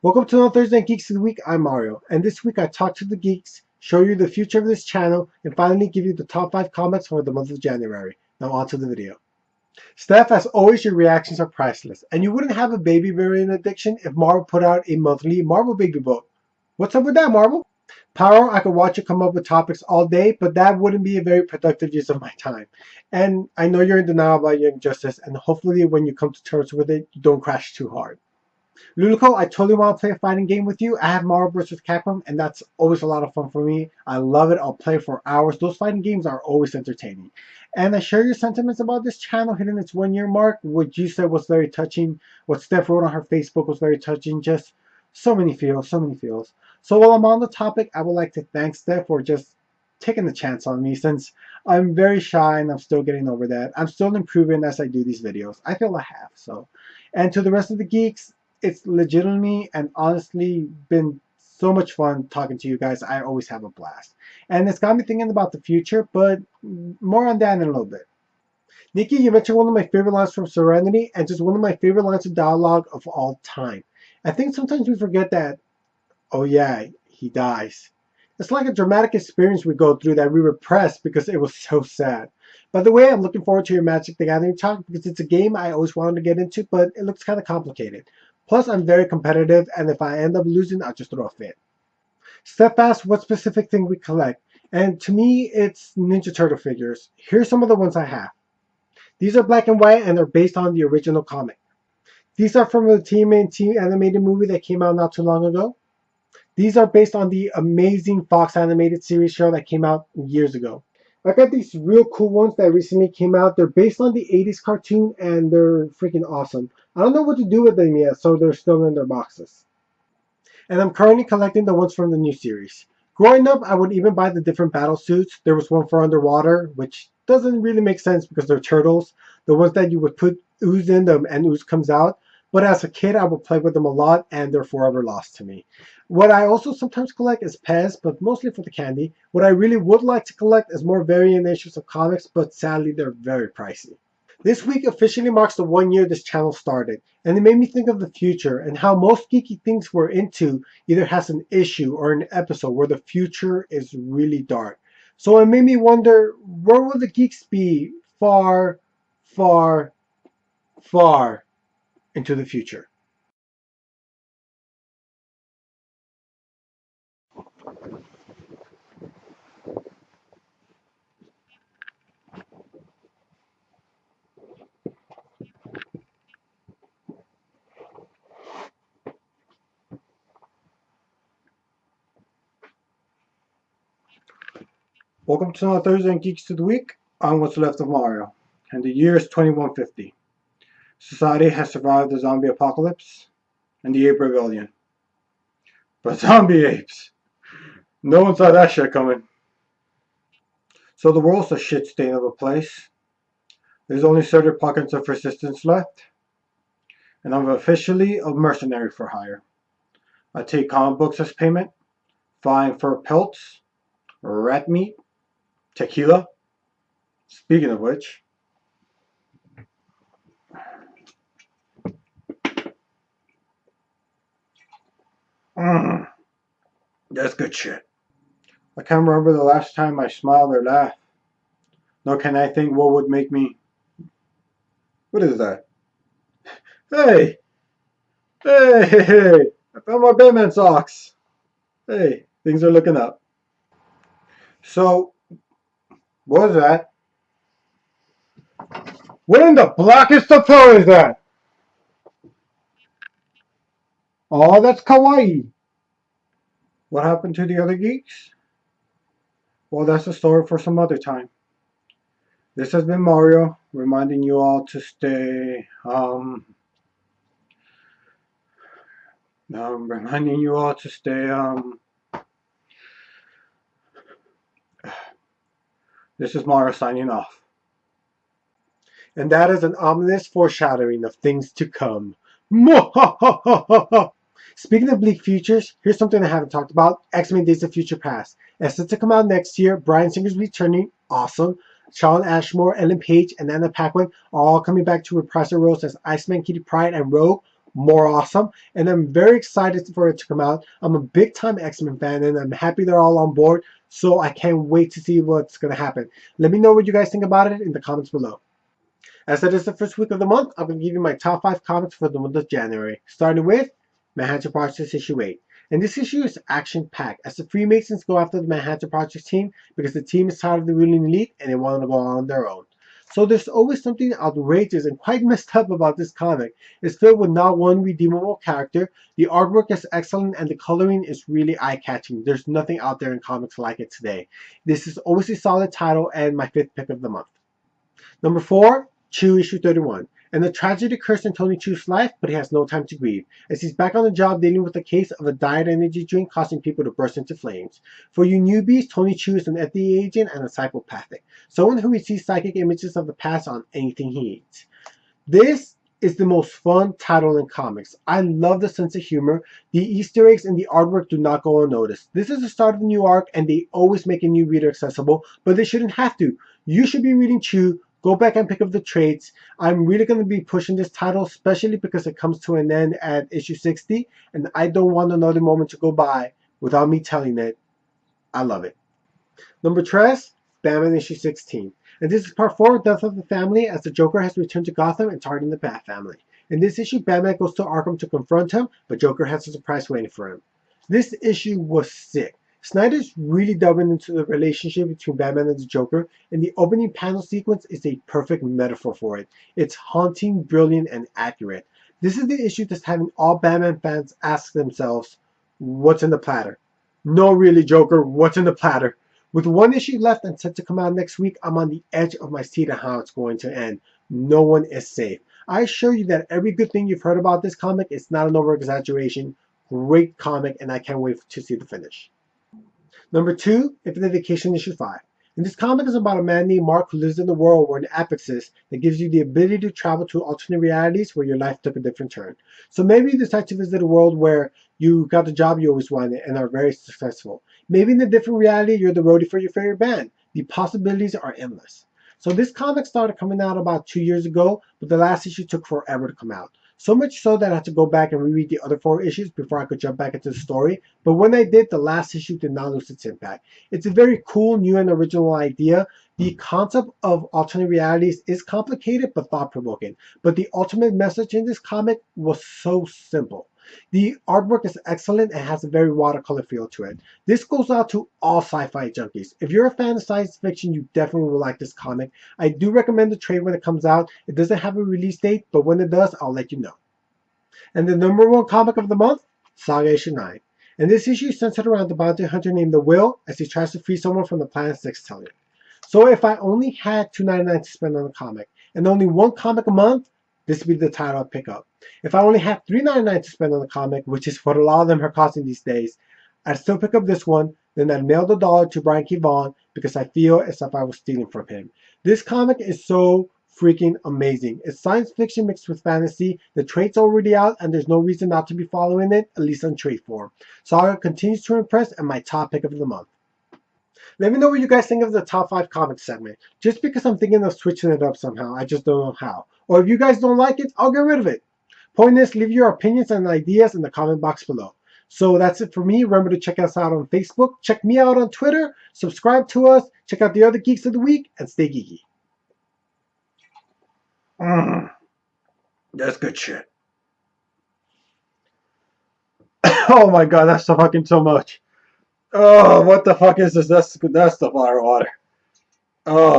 Welcome to another Thursday Geeks of the Week. I'm Mario, and this week I talk to the geeks, show you the future of this channel, and finally give you the top 5 comments for the month of January. Now on to the video. Steph, as always, your reactions are priceless, and you wouldn't have a baby variant addiction if Marvel put out a monthly Marvel baby book. What's up with that, Marvel? Power, I could watch you come up with topics all day, but that wouldn't be a very productive use of my time. And I know you're in denial about Young Justice, and hopefully when you come to terms with it, you don't crash too hard. Luluco, I totally want to play a fighting game with you. I have Marvel vs. Capcom, and that's always a lot of fun for me. I love it. I'll play for hours. Those fighting games are always entertaining. And I share your sentiments about this channel hitting its 1 year mark. What you said was very touching. What Steph wrote on her Facebook was very touching. Just so many feels, so many feels. So while I'm on the topic, I would like to thank Steph for just taking the chance on me, since I'm very shy and I'm still getting over that. I'm still improving as I do these videos. I feel I have. So, and to the rest of the geeks, it's legitimately and honestly been so much fun talking to you guys. I always have a blast. And it's got me thinking about the future, but more on that in a little bit. Nikki, you mentioned one of my favorite lines from Serenity, and just one of my favorite lines of dialogue of all time. I think sometimes we forget that, oh yeah, he dies. It's like a dramatic experience we go through that we repress because it was so sad. By the way, I'm looking forward to your Magic the Gathering talk because it's a game I always wanted to get into, but it looks kind of complicated. Plus, I'm very competitive, and if I end up losing, I'll just throw a fit. Steph asked what specific thing we collect, and to me, it's Ninja Turtle figures. Here's some of the ones I have. These are black and white, and they're based on the original comic. These are from the TMNT animated movie that came out not too long ago. These are based on the amazing Fox animated series show that came out years ago. I got these real cool ones that recently came out. They're based on the 80s cartoon and they're freaking awesome. I don't know what to do with them yet, so they're still in their boxes. And I'm currently collecting the ones from the new series. Growing up, I would even buy the different battle suits. There was one for underwater, which doesn't really make sense because they're turtles. The ones that you would put ooze in them and ooze comes out. But as a kid, I would play with them a lot and they're forever lost to me. What I also sometimes collect is Pez, but mostly for the candy. What I really would like to collect is more variant issues of comics, but sadly they're very pricey. This week officially marks the 1 year this channel started, and it made me think of the future and how most geeky things we're into either has an issue or an episode where the future is really dark. So it made me wonder, where will the geeks be far, far, far into the future? Welcome to another Thursday in Geeks of the Week. I'm what's left of Mario, and the year is 2150. Society has survived the zombie apocalypse and the ape rebellion. But zombie apes! No one saw that shit coming. So the world's a shit stain of a place. There's only certain pockets of resistance left, and I'm officially a mercenary for hire. I take comic books as payment, flying fur pelts, rat meat, tequila. Speaking of which, mm, that's good shit. I can't remember the last time I smiled or laughed, nor can I think what would make me. What is that? Hey! Hey! Hey! Hey! I found my Batman socks! Hey, things are looking up. So, what was that? What in the blackest of hell is that? Oh, that's kawaii. What happened to the other geeks? Well, that's a story for some other time. This has been Mario, reminding you all to stay, reminding you all to stay, this is Mario signing off. And that is an ominous foreshadowing of things to come. Speaking of bleak futures, here's something I haven't talked about. X-Men Days of Future Past. It's set to come out next year. Bryan Singer's returning. Awesome. Shawn Ashmore, Ellen Page, and Anna Paquin are all coming back to reprise their roles as Iceman, Kitty Pryde, and Rogue. more awesome, and I'm very excited for it to come out. I'm a big time X-Men fan, and I'm happy they're all on board, so I can't wait to see what's going to happen. Let me know what you guys think about it in the comments below. As it is the first week of the month, I'm going to give you my top 5 comics for the month of January, starting with Manhattan Project issue 8. And this issue is action-packed as the Freemasons go after the Manhattan Project team because the team is tired of the ruling elite and they want to go on their own. So there's always something outrageous and quite messed up about this comic. It's filled with not one redeemable character, the artwork is excellent, and the coloring is really eye-catching. There's nothing out there in comics like it today. This is always a solid title and my 5th pick of the month. Number 4, Chew issue 31. And the tragedy occurs in Tony Chew's life, but he has no time to grieve, as he's back on the job dealing with the case of a diet energy drink causing people to burst into flames. For you newbies, Tony Chew is an FDA agent and a psychopathic, someone who receives psychic images of the past on anything he eats. This is the most fun title in comics. I love the sense of humor. The Easter eggs and the artwork do not go unnoticed. This is the start of a new arc, and they always make a new reader accessible, but they shouldn't have to. You should be reading Chew. Go back and pick up the trades. I'm really going to be pushing this title, especially because it comes to an end at issue 60, and I don't want another moment to go by without me telling it. I love it. Number 3, Batman issue 16. And this is part 4, Death of the Family, as the Joker has returned to Gotham and targeting the Bat family. In this issue, Batman goes to Arkham to confront him, but Joker has a surprise waiting for him. This issue was sick. Snyder's really delving into the relationship between Batman and the Joker, and the opening panel sequence is a perfect metaphor for it. It's haunting, brilliant, and accurate. This is the issue that's having all Batman fans ask themselves, what's in the platter? No, really, Joker, what's in the platter? With one issue left and set to come out next week, I'm on the edge of my seat on how it's going to end. No one is safe. I assure you that every good thing you've heard about this comic is not an over-exaggeration. Great comic, and I can't wait to see the finish. Number 2, Infinite Vacation issue 5. And this comic is about a man named Mark who lives in a world where an app exists that gives you the ability to travel to alternate realities where your life took a different turn. So maybe you decide to visit a world where you got the job you always wanted and are very successful. Maybe in a different reality, you're the roadie for your favorite band. The possibilities are endless. So this comic started coming out about 2 years ago, but the last issue took forever to come out. So much so that I had to go back and reread the other 4 issues before I could jump back into the story. But when I did, the last issue did not lose its impact. It's a very cool, new, and original idea. The concept of alternate realities is complicated but thought-provoking. But the ultimate message in this comic was so simple. The artwork is excellent and has a very watercolor feel to it. This goes out to all sci-fi junkies. If you're a fan of science fiction, you definitely will like this comic. I do recommend the trade when it comes out. It doesn't have a release date, but when it does, I'll let you know. And the number 1 comic of the month, Saga issue 9. And this issue is centered around the bounty hunter named The Will as he tries to free someone from the planet Sextelion. So if I only had $2.99 to spend on a comic and only 1 comic a month, this would be the title I'd pick up. If I only had $3.99 to spend on a comic, which is what a lot of them are costing these days, I'd still pick up this one, then I'd mail the dollar to Brian K. Vaughan because I feel as if I was stealing from him. This comic is so freaking amazing. It's science fiction mixed with fantasy. The trade's already out and there's no reason not to be following it, at least on trade form. Saga continues to impress and my top pick of the month. Let me know what you guys think of the top 5 comics segment. Just because I'm thinking of switching it up somehow, I just don't know how. Or if you guys don't like it, I'll get rid of it. Point is, leave your opinions and ideas in the comment box below. So that's it for me. Remember to check us out on Facebook, check me out on Twitter, subscribe to us, check out the other Geeks of the Week, and stay geeky. That's good shit. Oh my god, that's so fucking so much. Oh, what the fuck is this? That's the water. Oh.